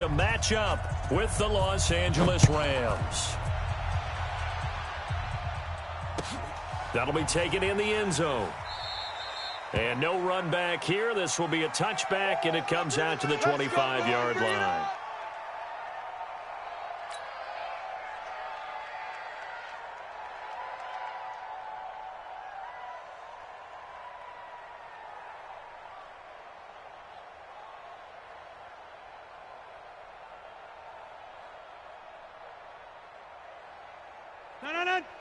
To match up with the Los Angeles Rams. That'll be taken in the end zone. And no run back here. This will be a touchback, and it comes out to the 25-yard line.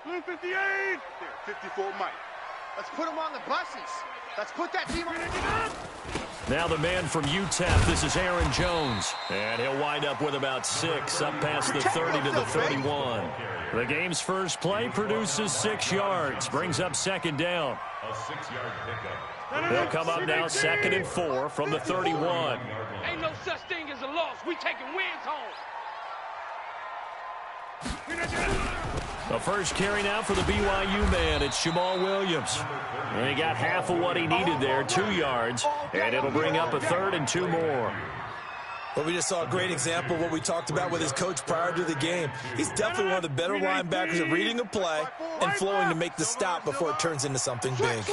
Blue 58. 54 Mike. Let's put him on the buses. Let's put that team on the Now the man from UTEP, this is Aaron Jones. And he'll wind up with about 6, up past the 30 to the 31. The game's first play produces 6 yards, brings up second down. A 6-yard pickup. They'll come up now 2nd and 4 from the 31. Ain't no such thing as a loss. We taking wins home. The first carry now for the BYU man. It's Jamal Williams. And he got half of what he needed there, 2 yards. And it'll bring up a 3rd and 2 more. Well, we just saw a great example of what we talked about with his coach prior to the game. He's definitely one of the better linebackers at reading a play and flowing to make the stop before it turns into something big.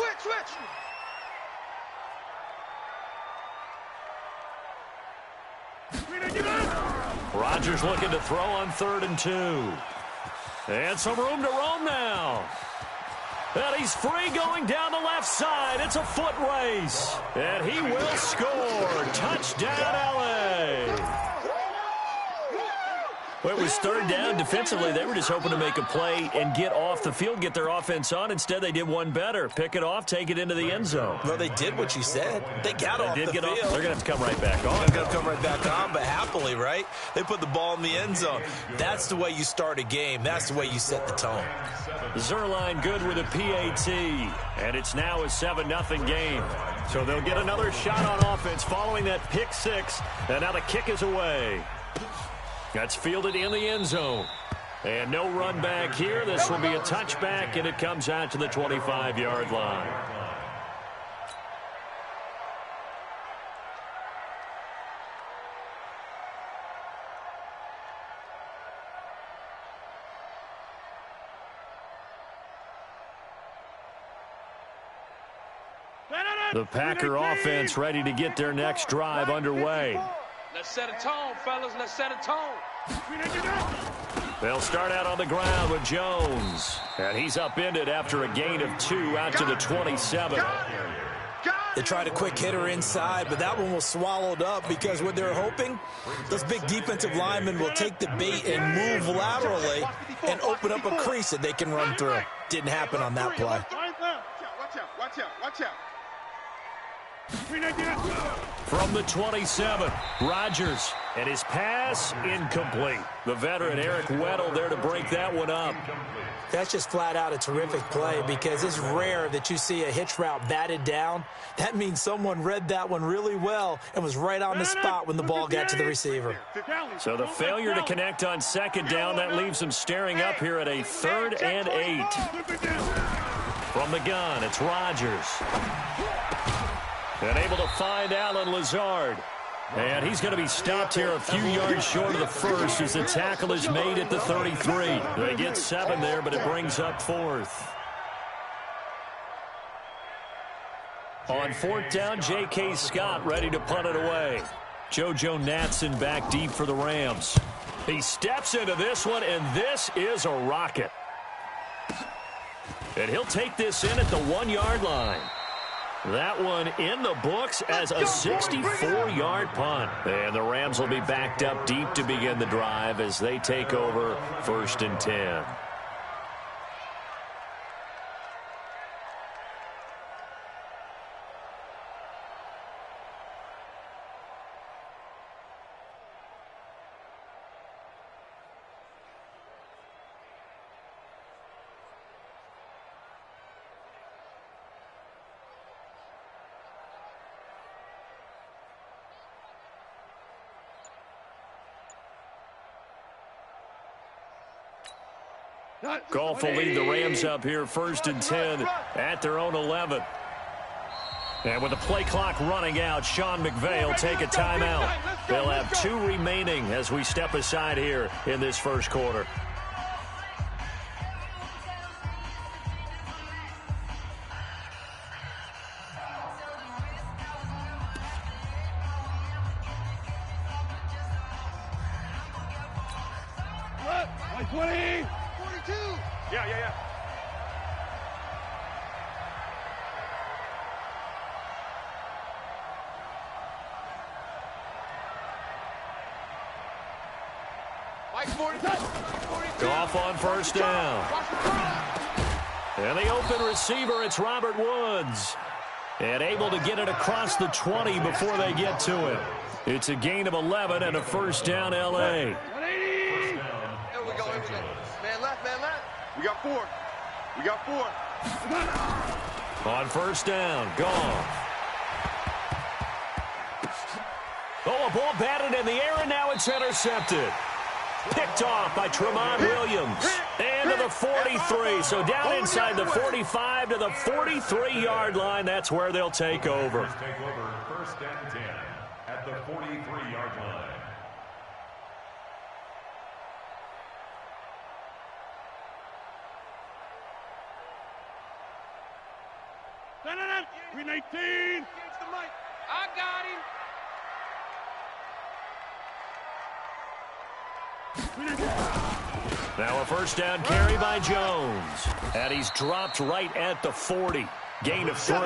Rodgers looking to throw on 3rd and 2. And some room to roam now. And he's free going down the left side. It's a foot race. And he will score. Touchdown, LA. Well, it was 3rd down. Defensively, they were just hoping to make a play and get off the field, get their offense on. Instead, they did one better. Pick it off, take it into the end zone. Well, they did what you said. They got off the field. They're going to have to come right back on. They're going to come right back on, but happily, right? They put the ball in the end zone. That's the way you start a game. That's the way you set the tone. Zerline good with a PAT. And it's now a 7-0 game. So they'll get another shot on offense following that pick 6. And now the kick is away. That's fielded in the end zone. And no run back here. This will be a touchback, and it comes out to the 25-yard line. The Packer offense ready to get their next drive underway. Let's set a tone, fellas. Let's set a tone. They'll start out on the ground with Jones. And he's upended after a gain of 2 out to the 27. They tried a quick hitter inside, but that one was swallowed up because what they're hoping, those big defensive linemen will take the bait and move laterally and open up a crease that they can run through. Didn't happen on that play. Watch out. From the 27, Rodgers, and his pass incomplete. The veteran Eric Weddle there to break that one up. That's just flat out a terrific play because it's rare that you see a hitch route batted down. That means someone read that one really well and was right on the spot when the ball got to the receiver. So the failure to connect on 2nd down, that leaves them staring up here at a 3rd and 8. From the gun, it's Rodgers. And able to find Alan Lazard. And he's going to be stopped here a few yards short of the first as the tackle is made at the 33. They get 7 there, but it brings up 4th. On 4th down, J.K. Scott ready to punt it away. JoJo Natson back deep for the Rams. He steps into this one, and this is a rocket. And he'll take this in at the 1-yard line. That one in the books as a 64-yard punt. And the Rams will be backed up deep to begin the drive as they take over 1st and 10. Goff will lead the Rams up here 1st and 10 at their own 11. And with the play clock running out, Sean McVay will take a timeout. They'll have 2 remaining as we step aside here in this first quarter. What? 20! 42! Yeah. Goff on first down. And the open receiver, it's Robert Woods. And able to get it across the 20 before they get to it. It's a gain of 11 and a first down, L.A. Here we go. Man left. We got 4. On first down, Goff. Oh, a ball batted in the air, and now it's intercepted. Picked off by Tremont Williams. And to the 43. So down inside the 45 to the 43-yard line. That's where they'll take over. First and 10 at the 43-yard line. Green 18. I got him. Now a first down carry by Jones. And he's dropped right at the 40. Gain of 3.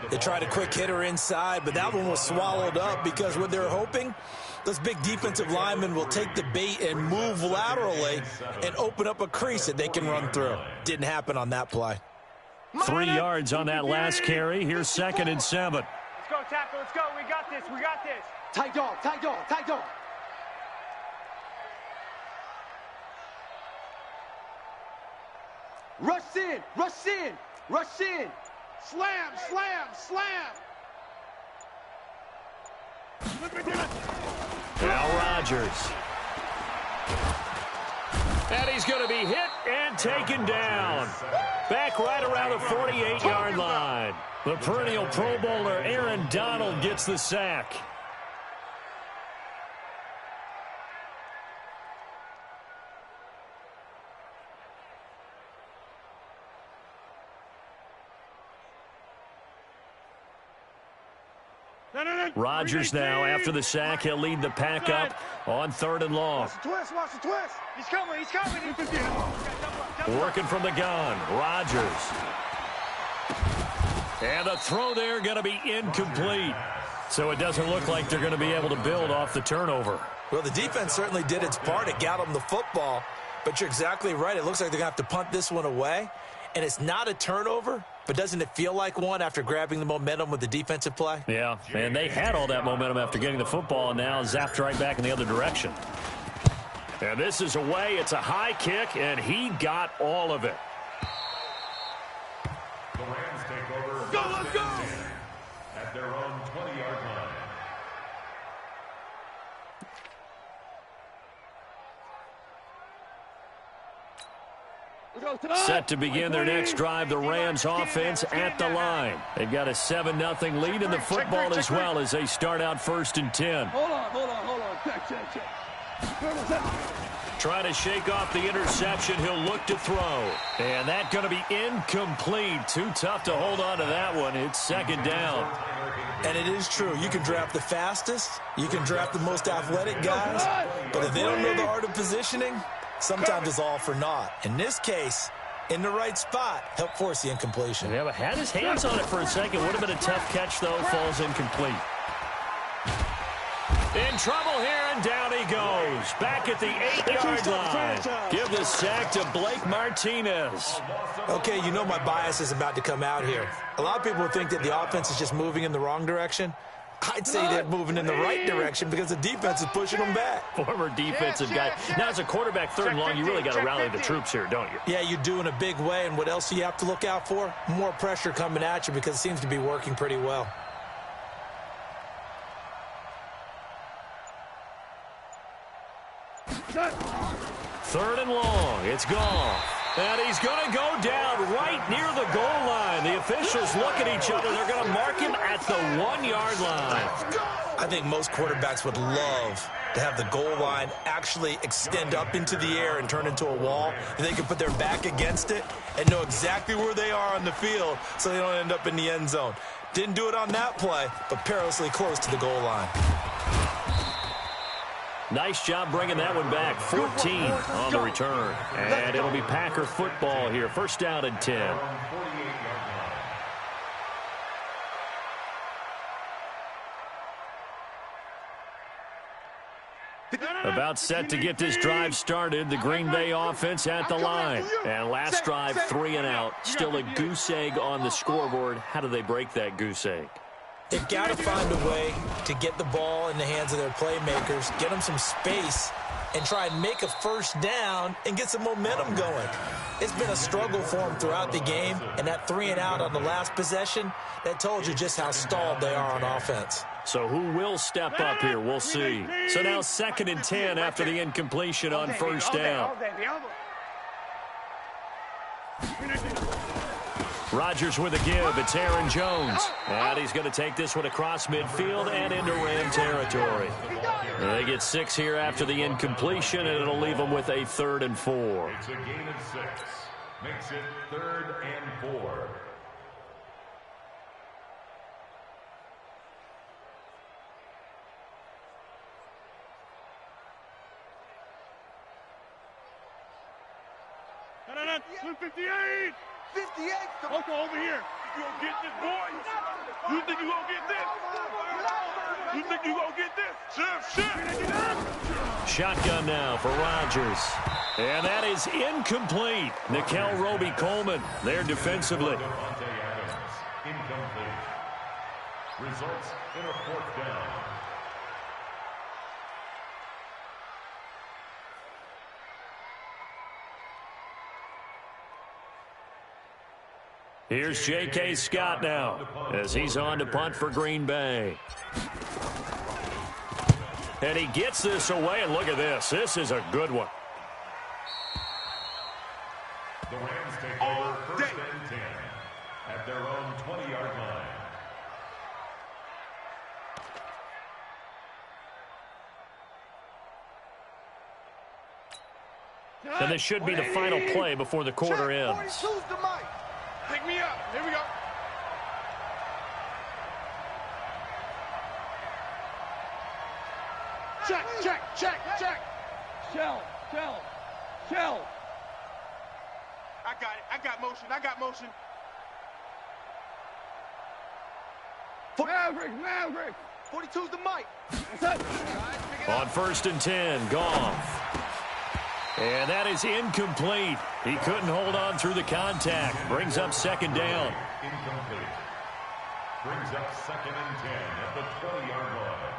They tried a quick hitter inside, but that one was swallowed up because what they're hoping, those big defensive linemen will take the bait and move laterally and open up a crease that they can run through. Didn't happen on that play. 3 yards on that last carry. Here's 2nd and 7. Let's go, tackle. Let's go. We got this. Tight dog. Rush in. Slam. Now Rodgers. And he's going to be hit and taken down. Back right around the 48-yard line. The perennial Pro Bowler Aaron Donald gets the sack. Rodgers now, after the sack, he'll lead the pack up on 3rd and long. Watch the twist. He's coming. Working from the gun, Rodgers. And the throw there going to be incomplete. So it doesn't look like they're going to be able to build off the turnover. Well, the defense certainly did its part. It got them the football. But you're exactly right. It looks like they're going to have to punt this one away. And it's not a turnover, but doesn't it feel like one after grabbing the momentum with the defensive play? Yeah, and they had all that momentum after getting the football, and now zapped right back in the other direction. And this is away. It's a high kick, and he got all of it. The Rams take over. Let's go. At their own 20-yard line. Set to begin their next drive, the Rams offense at the line. They've got a 7-0 lead in the football as well as they start out 1st and 10. Hold on. Check. Trying to shake off the interception. He'll look to throw. And that's going to be incomplete. Too tough to hold on to that one. It's 2nd down. And it is true. You can draft the fastest. You can draft the most athletic guys. But if they don't know the art of positioning, sometimes it's all for naught. In this case, in the right spot, help force the incompletion. Yeah, but had his hands on it for a second. Would have been a tough catch, though. Falls incomplete. In trouble here, and down he goes. Back at the 8-yard line. Give the sack to Blake Martinez. Okay, you know my bias is about to come out here. A lot of people think that the offense is just moving in the wrong direction. I'd say they're moving in the right direction because the defense is pushing them back. Former defensive guy. Now, as a quarterback, 3rd and long, you really got to rally the troops here, don't you? Yeah, you do in a big way. And what else do you have to look out for? More pressure coming at you because it seems to be working pretty well. Third and long. It's Goff. And he's going to go down right near the goal line. The officials look at each other. They're going to mark him at the 1-yard line. I think most quarterbacks would love to have the goal line actually extend up into the air and turn into a wall. And they can put their back against it and know exactly where they are on the field so they don't end up in the end zone. Didn't do it on that play, but perilously close to the goal line. Nice job bringing that one back. 14 on the return. And it'll be Packer football here. First down and 10. About set to get this drive started. The Green Bay offense at the line. And last drive, 3 and out. Still a goose egg on the scoreboard. How do they break that goose egg? They've got to find a way to get the ball in the hands of their playmakers, get them some space, and try and make a first down and get some momentum going. It's been a struggle for them throughout the game, and that 3 and out on the last possession, that told you just how stalled they are on offense. So who will step up here? We'll see. So now 2nd and 10 after the incompletion on first down. Rodgers with a give. It's Aaron Jones. And he's going to take this one across midfield and into Ram territory. And they get 6 here after the incompletion, and it'll leave them with a 3rd and 4. It's a gain of 6. Makes it 3rd and 4. No, 58! 58! Okay, over here. You gonna get this, boy? You think you gonna get this? You think you gonna get this? Shift! Shotgun now for Rodgers. And that is incomplete. Nikel Roby-Coleman there defensively. Incomplete. Results in a 4th down. Here's J.K. Scott now as he's on to punt for Green Bay. And he gets this away, and look at this. This is a good one. The Rams take over 1st and 10 at their own 20-yard line. And this should be the final play before the quarter ends. Pick me up. Here we go. Check. Shell. I got motion. Maverick. 42's the mic. On 1st and 10, Goff. And that is incomplete. He couldn't hold on through the contact. Brings up 2nd down. Incomplete. Brings up 2nd and 10 at the 20-yard line.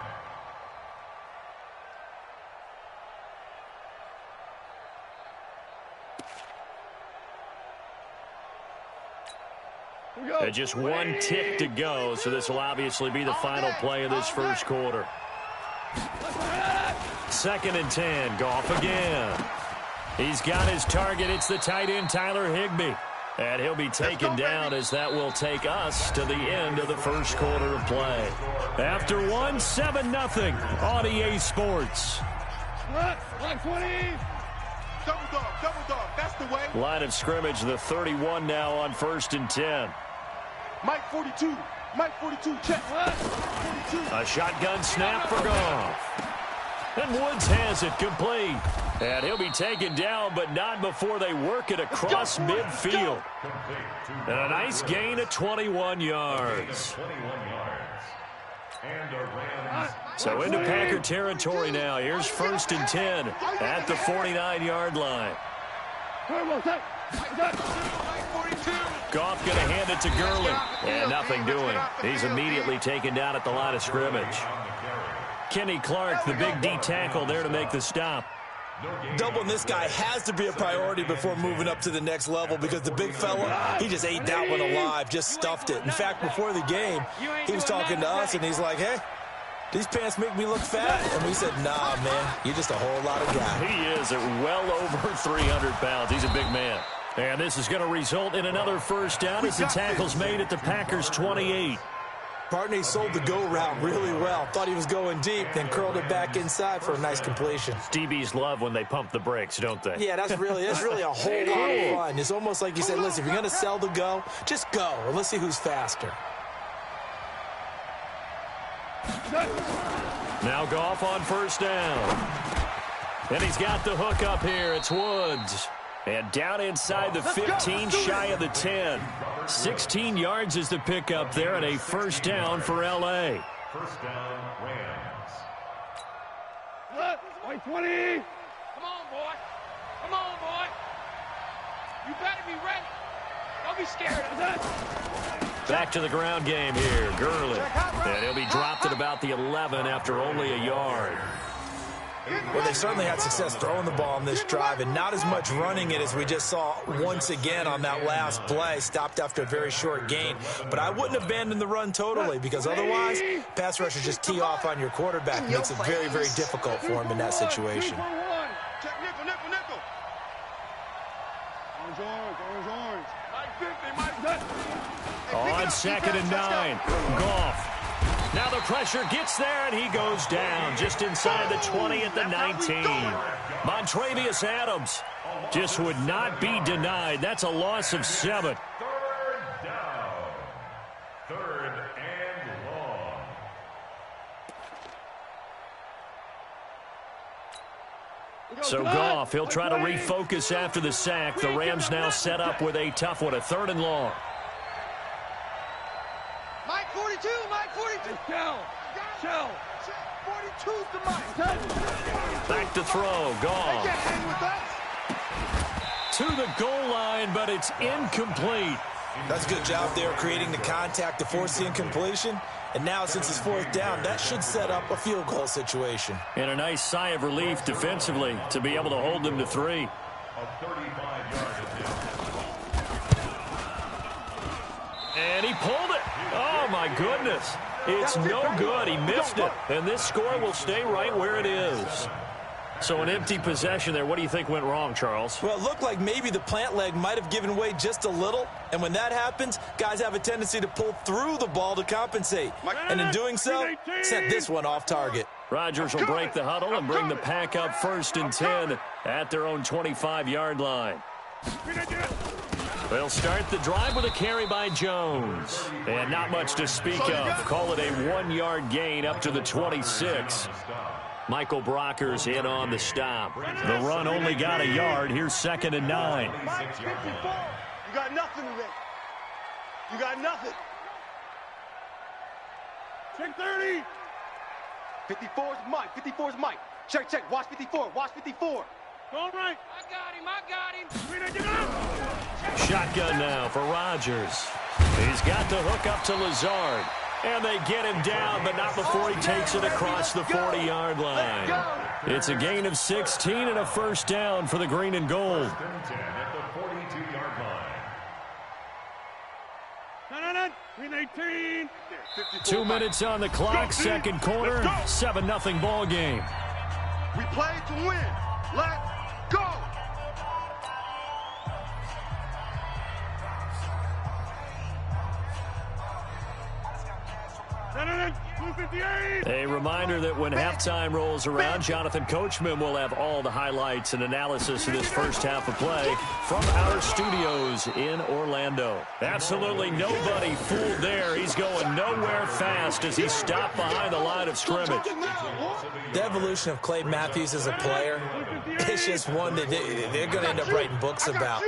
And just 1 tick to go, so this will obviously be the final play of this first quarter. 2nd and 10, Goff again. He's got his target. It's the tight end, Tyler Higbee. And he'll be taken down as that will take us to the end of the first quarter of play. After 1, 7-0 on EA Sports. Like 20. Double dog. That's the way. Line of scrimmage, the 31 now on 1st and 10. Mike 42, check. 42. A shotgun snap for Goff. And Woods has it complete. And he'll be taken down, but not before they work it across midfield. And a nice gain of 21 yards. So into Packer territory now. Here's 1st and 10 at the 49-yard line. Goff going to hand it to Gurley. And nothing doing. He's immediately taken down at the line of scrimmage. Kenny Clark, the big D tackle there to make the stop. Doubling this guy has to be a priority before moving up to the next level because the big fella, he just ate that one alive, just stuffed it. In fact, before the game, he was talking to us, and he's like, hey, these pants make me look fat. And we said, nah, man, you're just a whole lot of guy. He is at well over 300 pounds. He's a big man. And this is going to result in another first down as the tackle's made at the Packers' 28. Partner sold the go route really well. Thought he was going deep, then curled it back inside for a nice completion. DBs love when they pump the brakes, don't they? Yeah, that's really a whole lot of fun. It's almost like you said, listen, if you're going to sell the go, just go, and let's see who's faster. Now Goff on first down. And he's got the hook up here. It's Woods. And down inside the 15, shy of the 10. 16 yards is the pickup there, and a first down for L.A. First down, Rams. White 20. Come on, boy. Come on, boy. You better be ready. Don't be scared of that. Back to the ground game here. Gurley. And he'll be dropped at about the 11 after only a yard. Well, they certainly had success throwing the ball on this drive, and not as much running it as we just saw once again on that last play. Stopped after a very short gain. But I wouldn't abandon the run totally, because otherwise, pass rushers just tee off on your quarterback. It makes it very, very difficult for him in that situation. Check nickel, nickel, nickel. Orange. Mike 50, Mike 50. On second and 9. Goff. Now the pressure gets there, and he goes down just inside the 20 at the 19. Montravius Adams just would not be denied. That's a loss of 7. Third down. Third and long. So Goff, he'll try to refocus after the sack. The Rams now set up with a tough one, a 3rd and long. Mike 42, Mike 42. Shell. 42's the Mike. Back to throw. Goff. To the goal line, but it's incomplete. That's a good job there creating the contact to force the incompletion. And now, since it's 4th down, that should set up a field goal situation. And a nice sigh of relief defensively to be able to hold them to 3. A 35-yard attempt. And he pulled it. Oh, my goodness. It's no good. He missed it. And this score will stay right where it is. So an empty possession there. What do you think went wrong, Charles? Well, it looked like maybe the plant leg might have given way just a little. And when that happens, guys have a tendency to pull through the ball to compensate. And in doing so, sent this one off target. Rodgers will break the huddle and bring the pack up 1st and 10 at their own 25-yard line. They'll start the drive with a carry by Jones. And not much to speak of. Call it a 1-yard gain up to the 26. Michael Brockers in on the stop. The run only got a yard. Here's 2nd and 9. You got nothing today. You got nothing. Check 30. 54's Mike. 54's Mike. Check. Watch 54. Watch 54. All right. I got him. Shotgun now for Rodgers. He's got the hook up to Lazard. And they get him down, but not before he takes it across the 40-yard line. It's a gain of 16 and a first down for the green and gold. 1st and 10 at the 42-yard line. 18. 2 minutes on the clock, 2nd quarter, 7-0 ball game. We play to win. Let's go. A reminder that when halftime rolls around, Jonathan Coachman will have all the highlights and analysis of this first half of play from our studios in Orlando. Absolutely nobody fooled there. He's going nowhere fast as he stopped behind the line of scrimmage. The evolution of Clay Matthews as a player, it's just one that they're going to end up writing books about.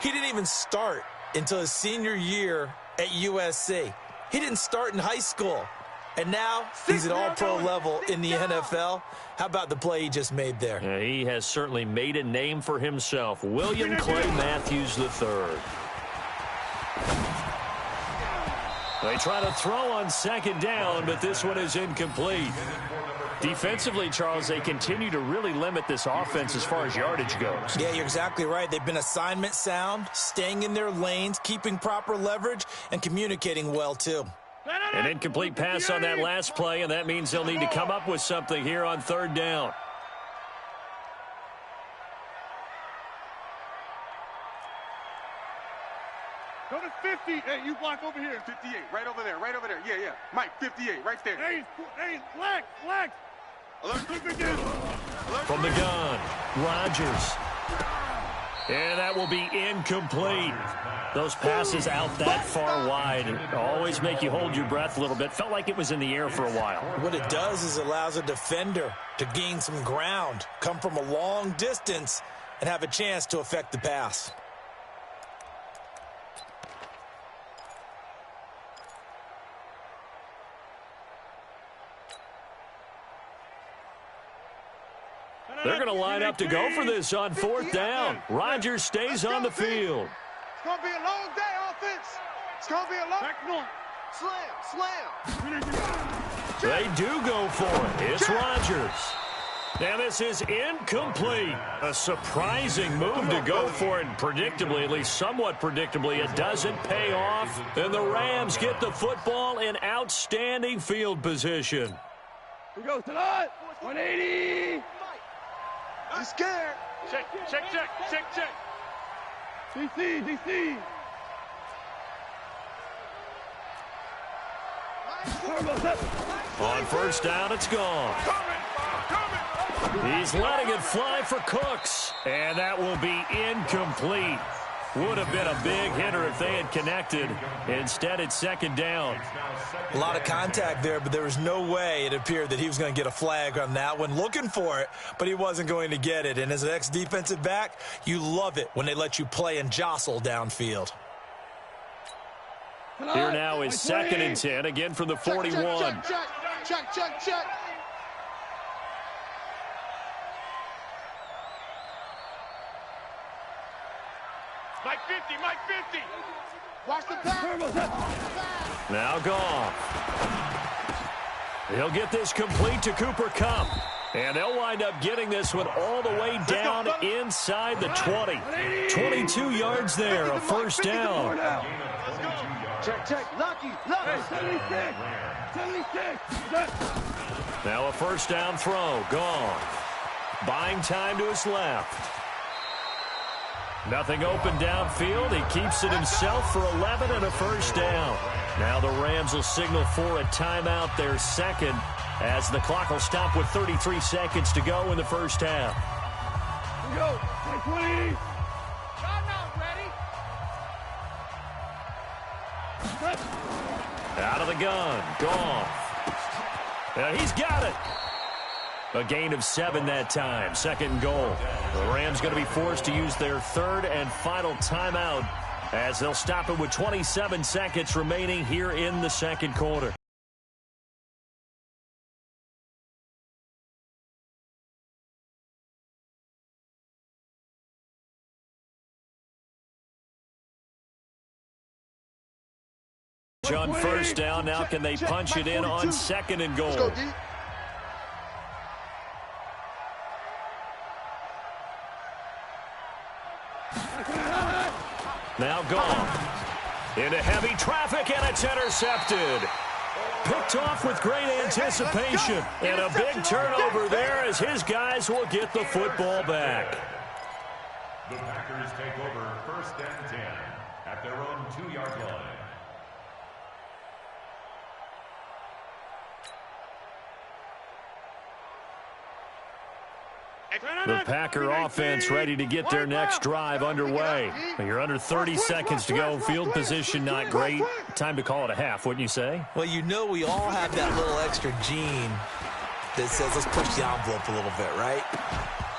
He didn't even start until his senior year at USC. He didn't start in high school. And now he's at all-pro level in the NFL. How about the play he just made there? Yeah, he has certainly made a name for himself. William Clay Matthews III. They try to throw on 2nd down, but this one is incomplete. Defensively, Charles, they continue to really limit this offense as far as yardage goes. Yeah, you're exactly right. They've been assignment sound, staying in their lanes, keeping proper leverage, and communicating well, too. An incomplete pass on that last play, and that means they'll need to come up with something here on 3rd down. Go to 50. Hey, you block over here. 58, right over there, right over there. Yeah, yeah. Mike, 58, right there. Hey, flex. Alert. Look at this. From the gun, Rodgers. And that will be incomplete. Those passes out that far wide always make you hold your breath a little bit. Felt like it was in the air for a while. What it does is it allows a defender to gain some ground, come from a long distance, and have a chance to affect the pass. They're going to line up to go for this on 4th down. Rodgers stays on the field. It's going to be a long day, offense. It's going to be a long... Back north. Slam. They do go for it. It's Rodgers. And this is incomplete. A surprising move to go for it. Predictably, at least somewhat predictably, it doesn't pay off. And the Rams get the football in outstanding field position. We go tonight. 180. I'm scared. Check. DC. On 1st down, it's gone. He's letting it fly for Cooks. And that will be incomplete. Would have been a big hitter if they had connected. Instead, it's 2nd down. A lot of contact there, but there was no way it appeared that he was going to get a flag on that one. Looking for it, but he wasn't going to get it. And as an ex-defensive back, you love it when they let you play and jostle downfield. Here now is 2nd and 10, again from the 41. Check. Mike 50. Watch the pass. Now Goff. He'll get this complete to Cooper Kupp. And they'll wind up getting this one all the way down inside the 20. 22 yards there, a 1st down. Check. Lucky. 76. Now a 1st down throw. Goff. Buying time to his left. Nothing open downfield. He keeps it himself for 11 and a 1st down. Now the Rams will signal for a timeout, their 2nd, as the clock will stop with 33 seconds to go in the 1st half. Here we go. 20. Out of the gun. Goff. Now he's got it. A gain of 7 that time. 2nd and goal. The Rams going to be forced to use their 3rd and final timeout as they'll stop it with 27 seconds remaining here in the 2nd quarter. On 1st down, now can they punch it in on 2nd and goal? Let's go, D. Now Goff into heavy traffic, and it's intercepted. Picked off with great anticipation. And a big turnover there as his guys will get the football back. The Packers take over 1st and 10 at their own 2-yard line. The Packer offense ready to get their next drive underway. You're under 30 seconds to go. Field position not great. Time to call it a half, wouldn't you say? Well, you know we all have that little extra gene that says let's push the envelope a little bit, right?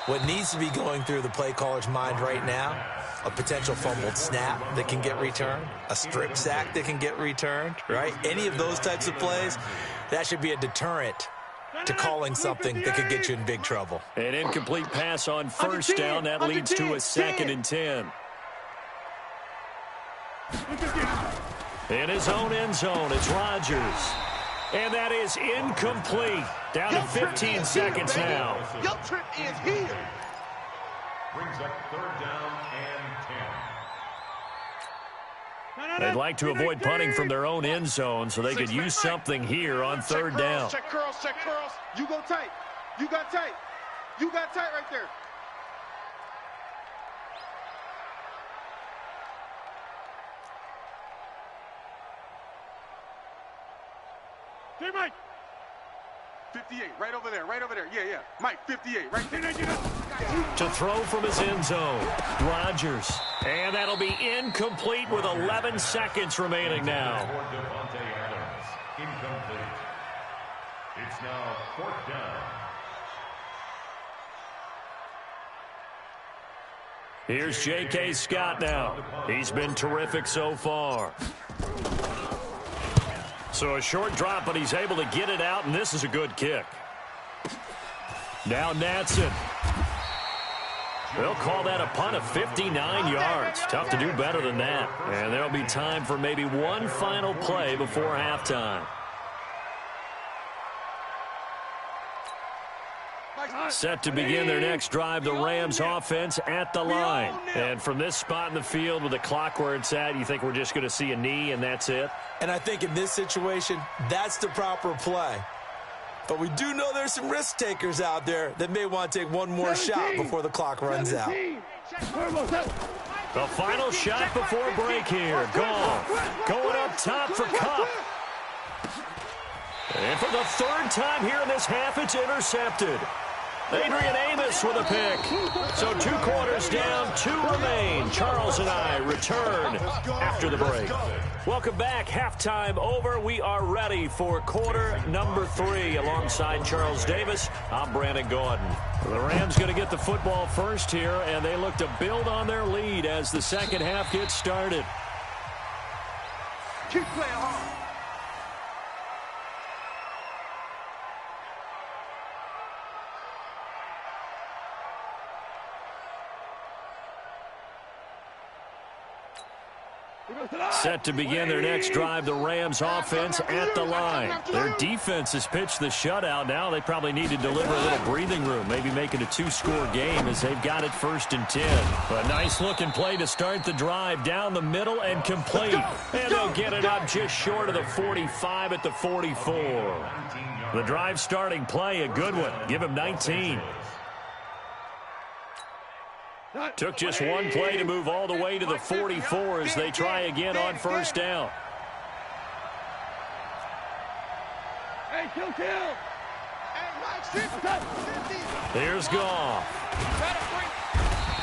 What needs to be going through the play caller's mind right now, a potential fumbled snap that can get returned, a strip sack that can get returned, right? Any of those types of plays, that should be a deterrent to calling something that could get you in big trouble. An incomplete pass on 1st down. That leads to a 2nd and 10. In his own end zone, it's Rodgers. And that is incomplete. Down to 15 seconds now. Your trip is here. Brings up 3rd down and 10. They'd like to avoid punting from their own end zone so they could use something here on 3rd down. Check curls. You go tight. You got tight. You got tight right there. Hey, Mike. 58, right over there, right over there. Yeah, yeah. Mike, 58, right there. To throw from his end zone, Rodgers. And that'll be incomplete with 11 seconds remaining now. Incomplete. It's now 4th down. Here's J.K. Scott now. He's been terrific so far. So a short drop, but he's able to get it out, and this is a good kick. Now Natson. They'll call that a punt of 59 yards. Tough to do better than that. And there'll be time for maybe one final play before halftime. Set to begin their next drive, the Rams offense at the line. And from this spot in the field with the clock where it's at, you think we're just going to see a knee and that's it? And I think in this situation, that's the proper play. But we do know there's some risk takers out there that may want to take one more shot before the clock runs out. The final shot before break here. Goff going up top for Cup. And for the 3rd time here in this half, it's intercepted. Adrian Amos with a pick. So 2 quarters down, 2 remain. Charles and I return after the break. Welcome back. Halftime over. We are ready for quarter number 3. Alongside Charles Davis, I'm Brandon Gordon. The Rams going to get the football first here, and they look to build on their lead as the second half gets started. Keep playing hard. Set to begin their next drive, the Rams offense at the line. Their defense has pitched the shutout. Now they probably need to deliver a little breathing room, maybe make it a 2-score game as they've got it 1st and 10. A nice-looking play to start the drive down the middle and complete. And they'll get it up just short of the 45 at the 44. The drive starting play, a good one. Give him 19. Took just one play to move all the way to the 44 as they try again on 1st down. Hey, kill. Here's Goff.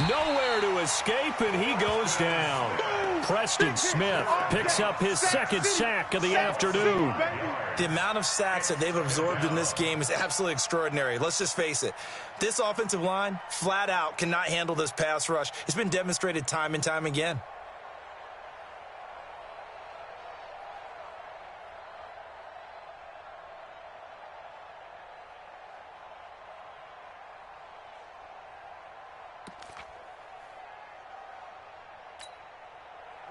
Nowhere to escape, and he goes down. Preston Smith picks up his 2nd sack of the afternoon. The amount of sacks that they've absorbed in this game is absolutely extraordinary. Let's just face it. This offensive line, flat out, cannot handle this pass rush. It's been demonstrated time and time again.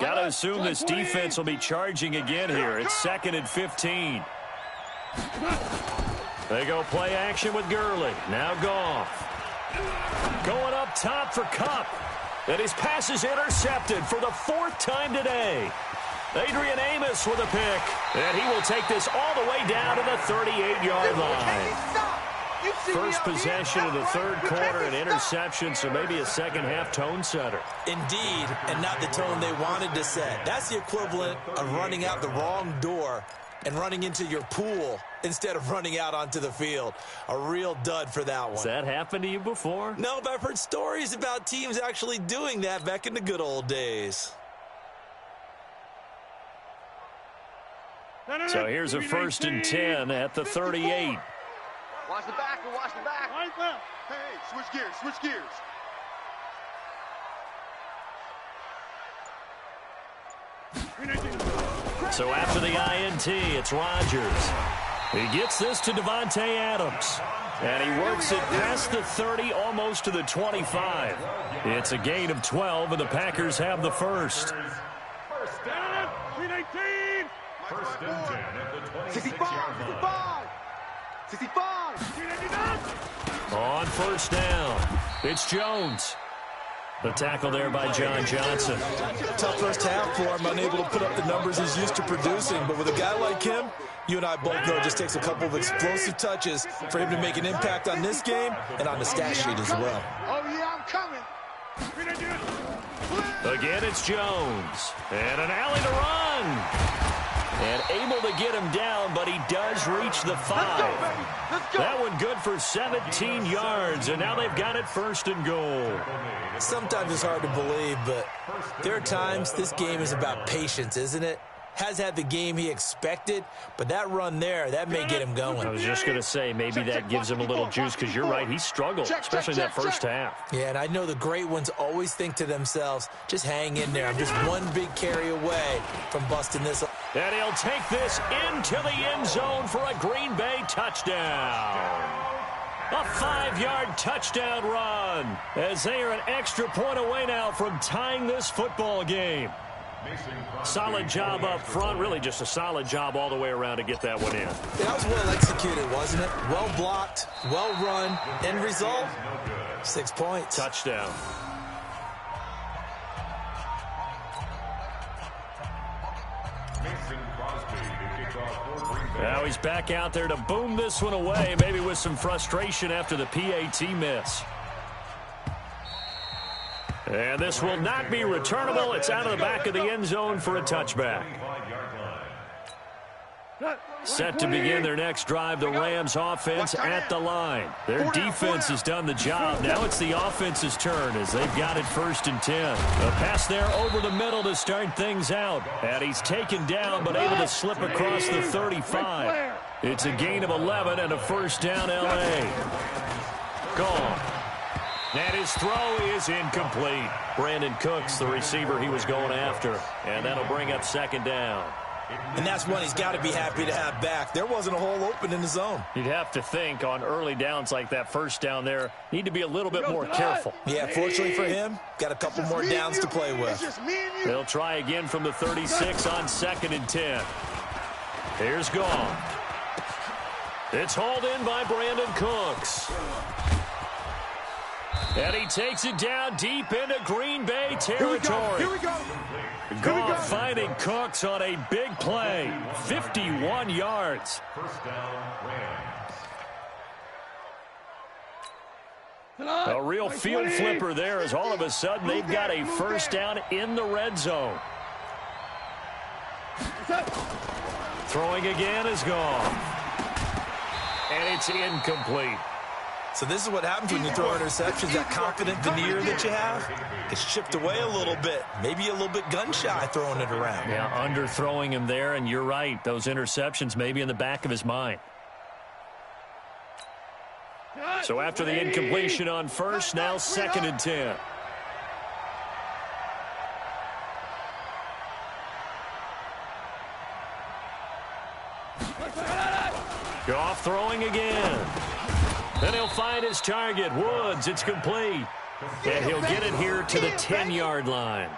Got to assume this defense will be charging again here. It's 2nd and 15. They go play action with Gurley. Now Goff. Going up top for Cup. And his pass is intercepted for the 4th time today. Adrian Amos with a pick. And he will take this all the way down to the 38-yard line. First possession of the 3rd quarter, an interception, so maybe a second-half tone setter. Indeed, and not the tone they wanted to set. That's the equivalent of running out the wrong door and running into your pool instead of running out onto the field. A real dud for that one. Has that happened to you before? No, but I've heard stories about teams actually doing that back in the good old days. So here's a 1st and 10 at the 38. Watch the back, watch the back. Hey, switch gears. So after the INT, it's Rodgers. He gets this to Devontae Adams. And he works it past the 30, almost to the 25. It's a gain of 12, and the Packers have the first. 1st down. 1st and 10 at the 26-yard line. 65. On 1st down, it's Jones. The tackle there by John Johnson. Tough first half for him, unable to put up the numbers he's used to producing. But with a guy like him, you and I both know it just takes a couple of explosive touches for him to make an impact on this game and on the stat sheet as well. Oh, yeah, I'm coming. Again, it's Jones. And an alley to run. And able to get him down, but he does reach the 5. That one good for 17 yards, and now they've got it 1st and goal. Sometimes it's hard to believe, but there are times this game is about patience, isn't it? Has had the game he expected, but that run there, that may get him going. I was just going to say, maybe that gives him a little juice, because you're right, he struggled, especially that first half. Yeah, and I know the great ones always think to themselves, just hang in there. I'm just one big carry away from busting this up. And he'll take this into the end zone for a Green Bay touchdown. A 5-yard touchdown run, as they are an extra point away now from tying this football game. Solid job up front, really just a solid job all the way around to get that one in. That was well executed, wasn't it? Well blocked, well run. End result, 6 points. Touchdown. Now he's back out there to boom this one away, maybe with some frustration after the PAT miss. And this will not be returnable. It's out of the back of the end zone for a touchback. Set to begin their next drive, the Rams offense at the line. Their defense has done the job. Now it's the offense's turn as they've got it 1st and 10. A pass there over the middle to start things out. And he's taken down but able to slip across the 35. It's a gain of 11 and a 1st down L.A. Gone. And his throw is incomplete. Brandon Cooks, the receiver he was going after. And that'll bring up 2nd down. And that's one he's got to be happy to have back. There wasn't a hole open in the zone. You'd have to think on early downs like that 1st down there, need to be a little bit more careful. Yeah, fortunately for him, got a couple more downs to play with. They'll try again from the 36 on 2nd and 10. Here's Gone. It's hauled in by Brandon Cooks. And he takes it down deep into Green Bay territory. Here we go. Goff finding Cooks on a big play. 51 yards. 1st down, Rams. A real field flipper there as all of a sudden they've got a 1st down in the red zone. Throwing again is Goff. And it's incomplete. So this is what happens when you throw interceptions. That confident veneer that you have gets chipped away a little bit. Maybe a little bit gun-shy throwing it around. Yeah, underthrowing him there, and you're right. Those interceptions may be in the back of his mind. So after the incompletion on 1st, now 2nd and 10. Goff throwing again. Then he'll find his target, Woods. It's complete. And he'll get it here to the 10-yard line.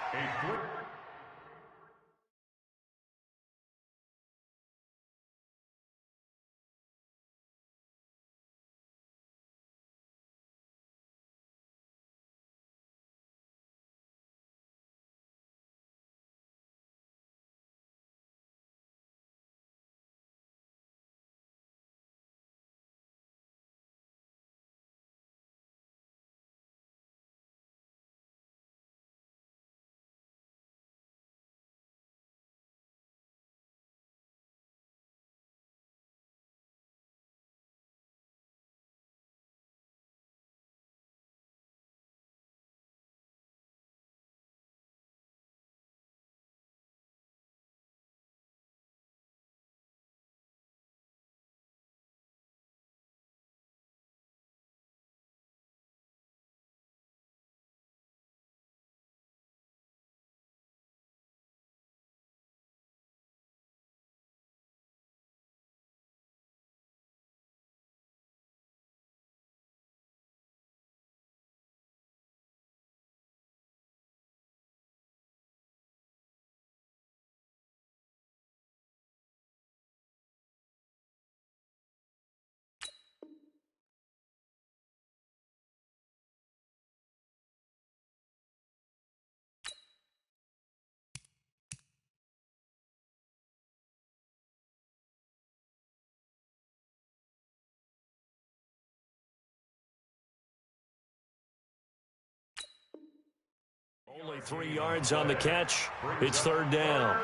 Only 3 yards on the catch. It's 3rd down.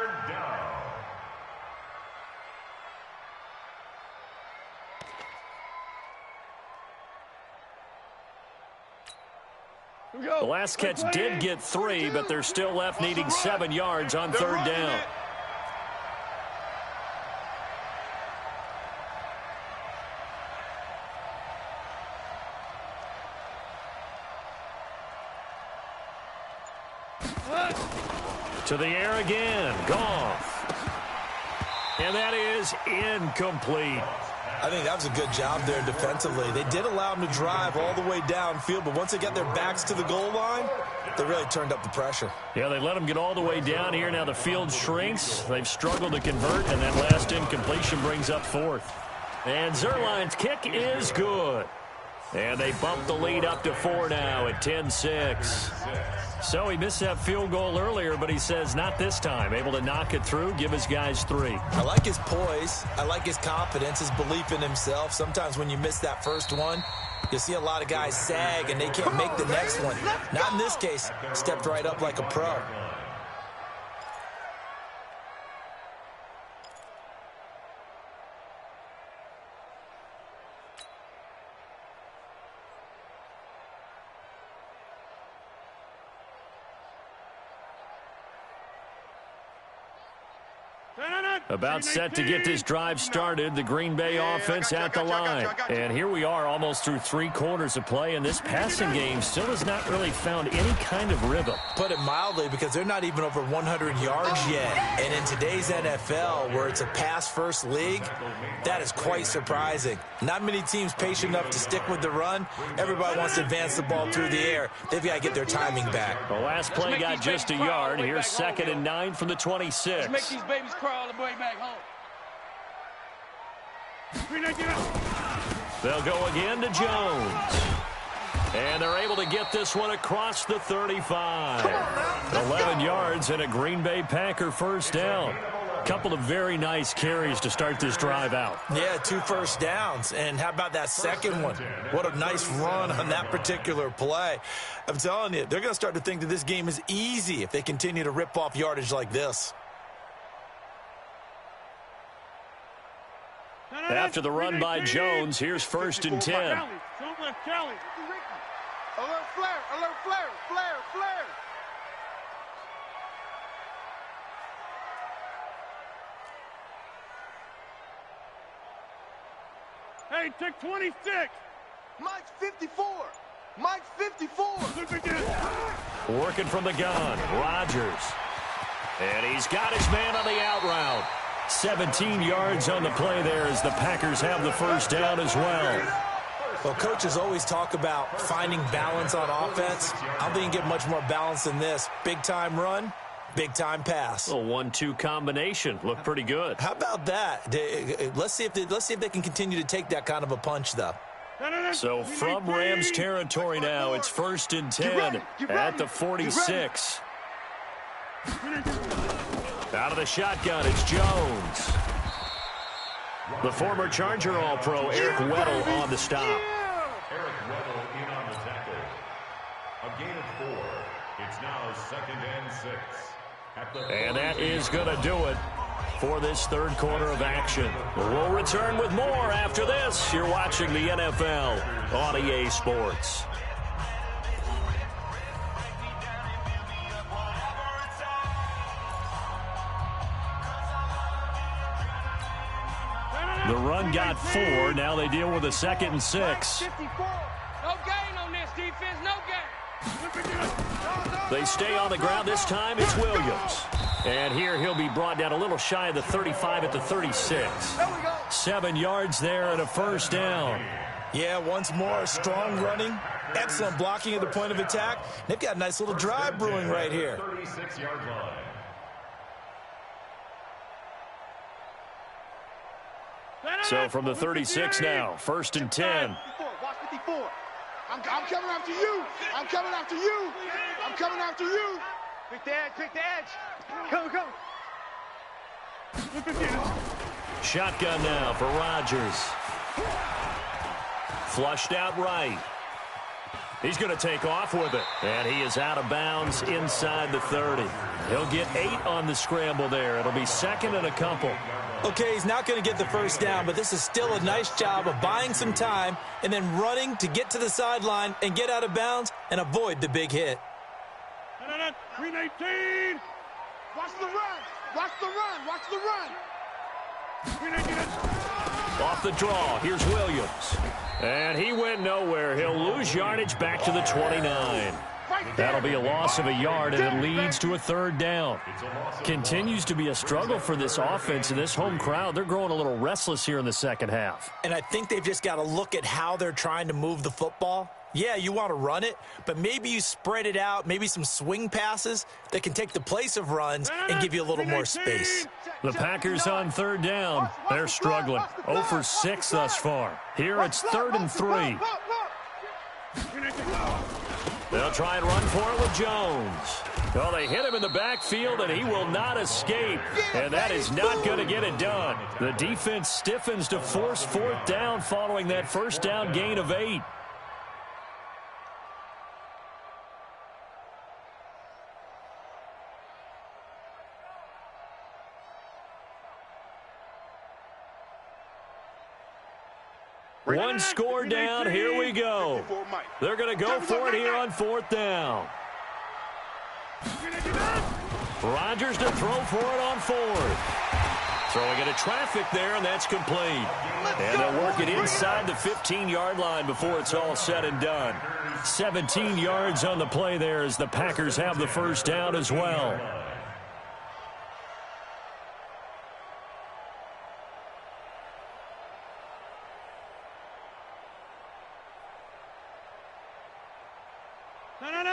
The last catch did get 3, but they're still left needing 7 yards on 3rd down. To the air again. Goff. And that is incomplete. I think that was a good job there defensively. They did allow them to drive all the way downfield, but once they got their backs to the goal line, they really turned up the pressure. Yeah, they let them get all the way down here. Now the field shrinks. They've struggled to convert, and that last incompletion brings up 4th. And Zerline's kick is good. And they bump the lead up to 4 now at 10-6. So he missed that field goal earlier, but he says not this time. Able to knock it through, give his guys 3. I like his poise. I like his confidence, his belief in himself. Sometimes when you miss that first one, you see a lot of guys sag and they can't make the next one. Not in this case. Stepped right up like a pro. About set to get this drive started. The Green Bay offense at the line. And here we are almost through 3 quarters of play, and this passing game still has not really found any kind of rhythm. Put it mildly, because they're not even over 100 yards yet. And in today's NFL, where it's a pass-first league, that is quite surprising. Not many teams patient enough to stick with the run. Everybody wants to advance the ball through the air. They've got to get their timing back. The last play got just a yard. Here's 2nd and 9 from the 26. Let's make these babies crawl the way back home. They'll go again to Jones. And they're able to get this one across the 35. 11 yards and a Green Bay Packer first down. Couple of very nice carries to start this drive out. Yeah, 2 first downs. And how about that second one? What a nice run on that particular play. I'm telling you, they're going to start to think that this game is easy if they continue to rip off yardage like this. After the run by Jones, here's 1st and 10. Alert flare, alert flare, flare, flare. Hey, take 26. Mike's 54. Mike's 54. Working from the gun, Rodgers. And he's got his man on the out route. 17 yards on the play there as the Packers have the first down as well. Well, coaches always talk about finding balance on offense. I don't think you can get much more balance than this. Big-time run, big-time pass. A 1-2 combination. Looked pretty good. How about that? Let's see if they can continue to take that kind of a punch, though. So from Rams territory now, it's 1st and 10 at the 46. Out of the shotgun, it's Jones. The former Charger All-Pro, Eric Weddle, on the stop. Eric Weddle in on the tackle. A gain of 4. It's now 2nd and 6. And that is going to do it for this 3rd quarter of action. We'll return with more after this. You're watching the NFL on EA Sports. The run got 4. Now they deal with a 2nd and 6. No gain on this defense, no gain. They stay on the ground. This time it's Williams. And here he'll be brought down a little shy of the 35 at the 36. 7 yards there and a first down. Yeah, once more, strong running, excellent blocking at the point of attack. They've got a nice little drive brewing right here. 36-yard line. So from the 36 now, 1st and 10. Watch 54. I'm coming after you. I'm coming after you. I'm coming after you. Pick the edge, pick the edge. Come. Shotgun now for Rodgers. Flushed out right. He's going to take off with it. And he is out of bounds inside the 30. He'll get 8 on the scramble there. It'll be 2nd and a couple. Okay, he's not going to get the first down, but this is still a nice job of buying some time and then running to get to the sideline and get out of bounds and avoid the big hit. 319. Watch the run. Watch the run. Watch the run. Off the draw, here's Williams. And he went nowhere. He'll lose yardage back to the 29. That'll be a loss of a yard, and it leads to a third down. Continues to be a struggle for this offense and this home crowd. They're growing a little restless here in the second half. And I think they've just got to look at how they're trying to move the football. Yeah, you want to run it, but maybe you spread it out, maybe some swing passes that can take the place of runs and give you a little more space. The Packers on third down. They're struggling. 0 for 6 thus far. Here it's 3rd and 3. They'll try and run for it with Jones. Well, they hit him in the backfield, and he will not escape. And that is not going to get it done. The defense stiffens to force 4th down following that first down gain of 8. One score down, here we go. They're going to go for it here on 4th down. Rodgers to throw for it on 4th. Throwing into traffic there, and that's complete. And they'll work it inside the 15-yard line before it's all said and done. 17 yards on the play there as the Packers have the first down as well.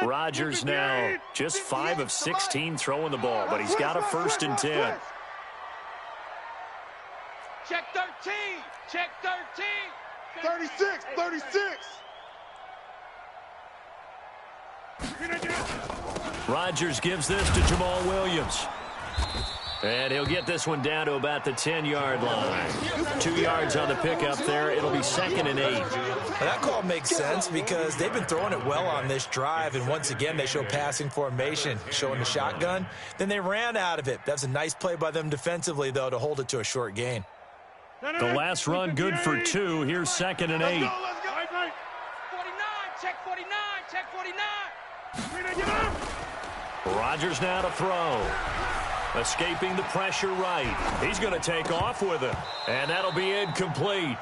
Rodgers now just 5 of 16 throwing the ball, but he's got a 1st and 10. Check 13. Check 13. 36. 36. Rodgers gives this to Jamal Williams. And he'll get this one down to about the 10-yard line. 2 yards on the pickup there. It'll be 2nd and 8. Well, that call makes sense because they've been throwing it well on this drive, and once again they show passing formation, showing the shotgun. Then they ran out of it. That's a nice play by them defensively, though, to hold it to a short gain. The last run good for 2. Here's 2nd and 8. 49. Check 49. Check 49. Rodgers now to throw. Escaping the pressure right. He's going to take off with it. And that'll be incomplete.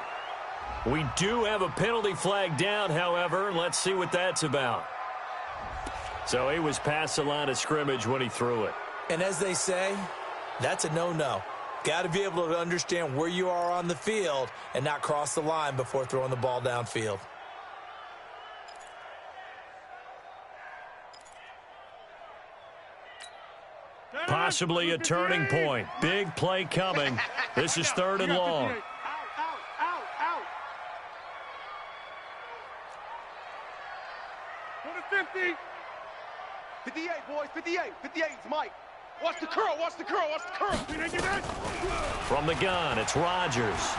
We do have a penalty flag down, however. Let's see what that's about. So he was past the line of scrimmage when he threw it. And as they say, that's a no-no. Got to be able to understand where you are on the field and not cross the line before throwing the ball downfield. Possibly a turning point. Big play coming. This is 3rd and long. Out. 50. 58, boys. 58. 58 is Mike. Watch the curl. From the gun, it's Rodgers.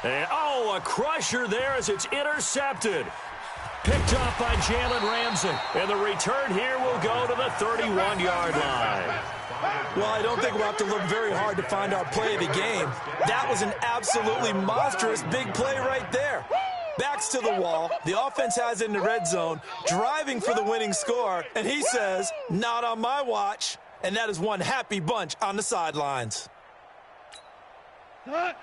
And, a crusher there as it's intercepted. Picked off by Jalen Ramsey. And the return here will go to the 31-yard line. Well, I don't think we'll have to look very hard to find our play of the game. That was an absolutely monstrous big play right there. Backs to the wall. The offense has it in the red zone, driving for the winning score. And he says, not on my watch. And that is one happy bunch on the sidelines.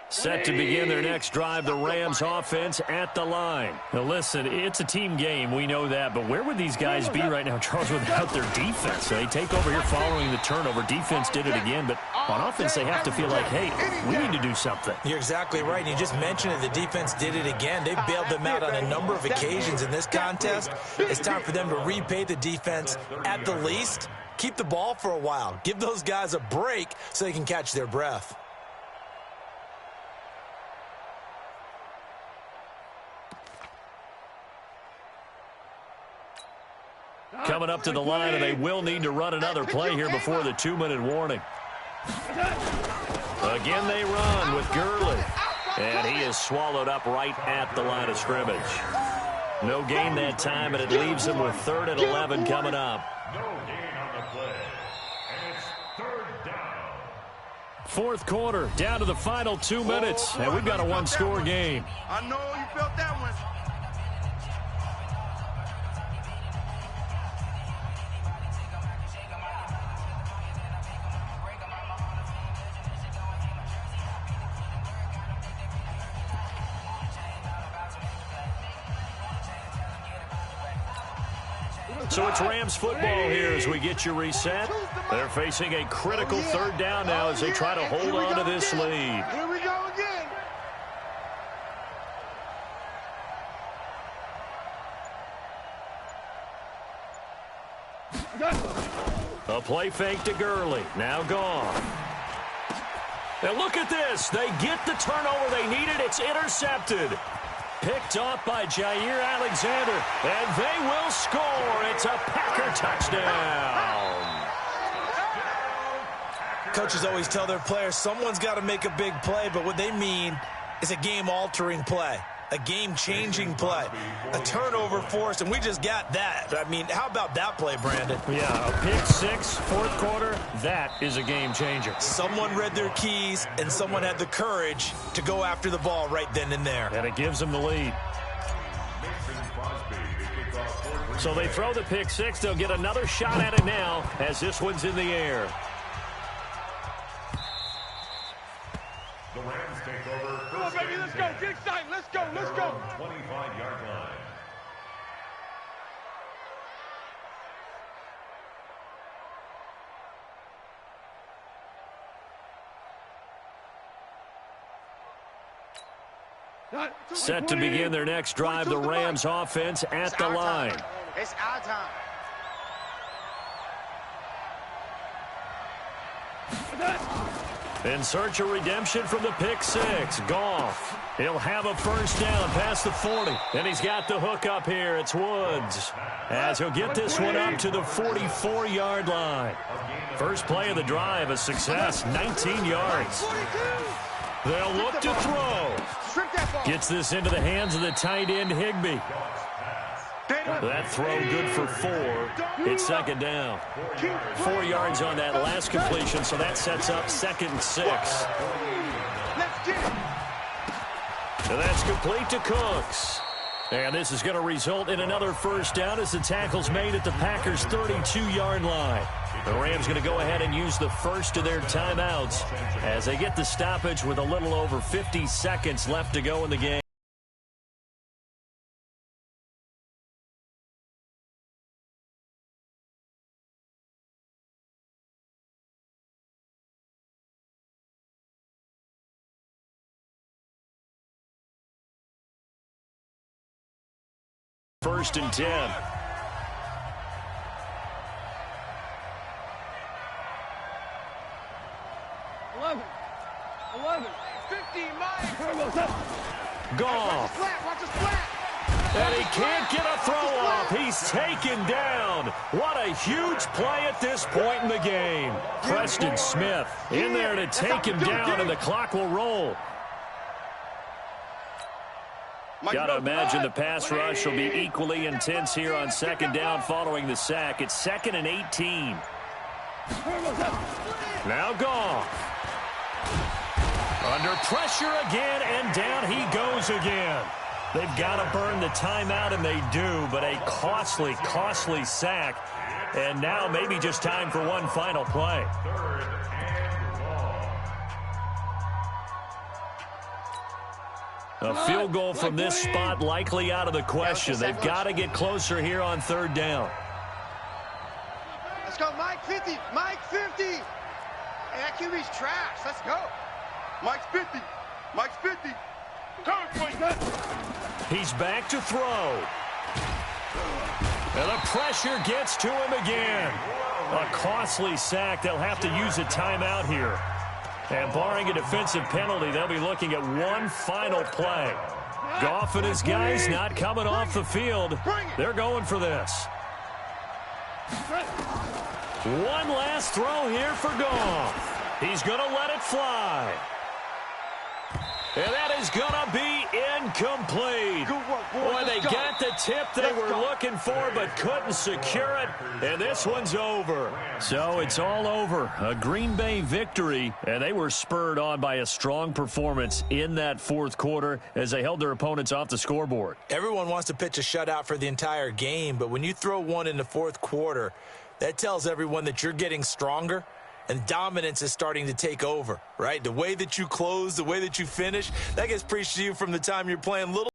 Set to begin their next drive, the Rams offense at the line. Now listen, it's a team game, we know that, but where would these guys be right now, Charles, without their defense? They take over here following the turnover. Defense did it again, but on offense they have to feel like, hey, we need to do something. You're exactly right. You just mentioned it. The defense did it again. They bailed them out on a number of occasions in this contest. It's time for them to repay the defense at the least. Keep the ball for a while. Give those guys a break so they can catch their breath. Coming up to the line, and they will need to run another play here before the 2-minute warning. Again they run with Gurley. And he is swallowed up right at the line of scrimmage. No gain that time, and it leaves him with 3rd and 11 coming up. No gain on the play. Fourth quarter, down to the final 2 minutes, and we've got a one-score game. I know you felt that one. So it's Rams football here as we get you reset. They're facing a critical third down now as they try to hold on to this lead. Here we go again. A play fake to Gurley. Now gone. And look at this. They get the turnover they needed. It's intercepted. Picked off by Jair Alexander, and they will score. It's a Packer touchdown. Coaches always tell their players someone's got to make a big play, but what they mean is a game-altering play, a game-changing play, a turnover force, and we just got that. I mean, how about that play, Brandon? Yeah, a pick six, fourth quarter, that is a game changer. Someone read their keys, and someone had the courage to go after the ball right then and there. And it gives them the lead. So they throw the pick six. They'll get another shot at it now as this one's in the air. The Rams take over. Come on, baby, let's go. Get excited. Let's go. Let's go. 25-yard line. Set to begin their next drive, the Rams offense at the line. It's our time. In search of redemption from the pick six. Goff. He'll have a first down past the 40. And he's got the hook up here. It's Woods. As he'll get this one up to the 44-yard line. First play of the drive, a success, 19 yards. They'll look to throw. Gets this into the hands of the tight end, Higbee. That throw good for 4. It's second down. 4 yards on that last completion, so that sets up 2nd and 6. And that's complete to Cooks. And this is going to result in another first down as the tackle's made at the Packers' 32-yard line. The Rams going to go ahead and use the first of their timeouts as they get the stoppage with a little over 50 seconds left to go in the game. First and 10. 11, 50, Mike. Goff. And he can't get a throw off. He's taken down. What a huge play at this point in the game. Preston Smith in there to take him down, and the clock will roll. Got to imagine the pass rush will be equally intense here on second down following the sack. It's 2nd and 18. Now Goff. Under pressure again, and down he goes again. They've got to burn the timeout, and they do, but a costly, costly sack. And now maybe just time for one final play. A field goal from this spot likely out of the question. They've got to get closer here on third down. Let's go, Mike 50. Mike 50. Hey, that QB's trash. Let's go. Mike's 50. Mike's 50. He's back to throw. And the pressure gets to him again. A costly sack. They'll have to use a timeout here. And barring a defensive penalty, they'll be looking at one final play. Goff and his guys not coming off the field. They're going for this. One last throw here for Goff. He's going to let it fly. And that is going to be Incomplete. Good work, boys. Boy, they Let's go. got the tip they were looking for, but couldn't secure it. And this one's over. So it's all over. A Green Bay victory, and they were spurred on by a strong performance in that fourth quarter as they held their opponents off the scoreboard. Everyone wants to pitch a shutout for the entire game, but when you throw one in the fourth quarter, that tells everyone that you're getting stronger and dominance is starting to take over, right? The way that you close, the way that you finish, that gets preached to you from the time you're playing little.